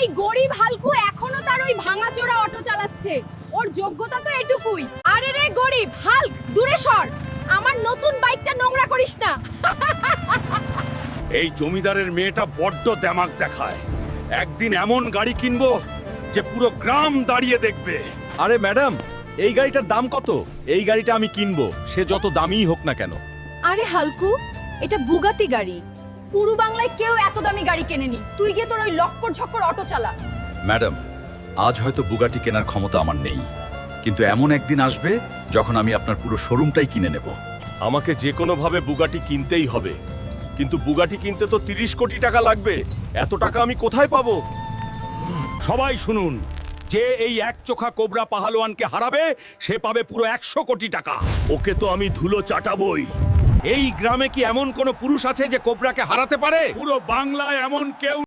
এই গরিব হালকু এখনো তার ওই ভাঙাচোরা অটো চালাচ্ছে। ওর যোগ্যতা তো এটুকুই। আরে রে গরিব হাল্ক, দূরে সর, আমার নতুন বাইকটা নোংরা করিস না। এই জমিদারের মেয়েটা বড্ড দেমাক দেখায়। একদিন এমন গাড়ি কিনবো যে পুরো গ্রাম দাঁড়িয়ে দেখবে। আরে ম্যাডাম, এই গাড়িটার দাম কত? এই গাড়িটা আমি কিনবো, সে যত দামিই হোক না কেন। আরে হালকু, এটা বুগাতি গাড়ি। পুরো বাংলায় কেউ এত দামি গাড়ি কেনেনি। তুই গিয়ে তোর ওই লক্কর ঝক্কর অটো চালা। ম্যাডাম, আজ হয়তো বুগাটি কেনার ক্ষমতা আমার নেই, কিন্তু এমন একদিন আসবে যখন আমি আপনার পুরো শোরুমটাই কিনে নেব। আমাকে যে কোনোভাবে বুগাটি কিনতেই হবে, কিন্তু বুগাটি কিনতে তো 30 কোটি টাকা লাগবে। এত টাকা আমি কোথায় পাবো? সবাই শুনুন, যে এই এক চোখা কোবরা পাহালওয়ানকে হারাবে সে পাবে পুরো 100 কোটি টাকা। ওকে তো আমি ধুলো চাটাবই। এই গ্রামে কি এমন কোন পুরুষ আছে যে কোবরাকে হারাতে পারে? পুরো বাংলায় এমন কেউ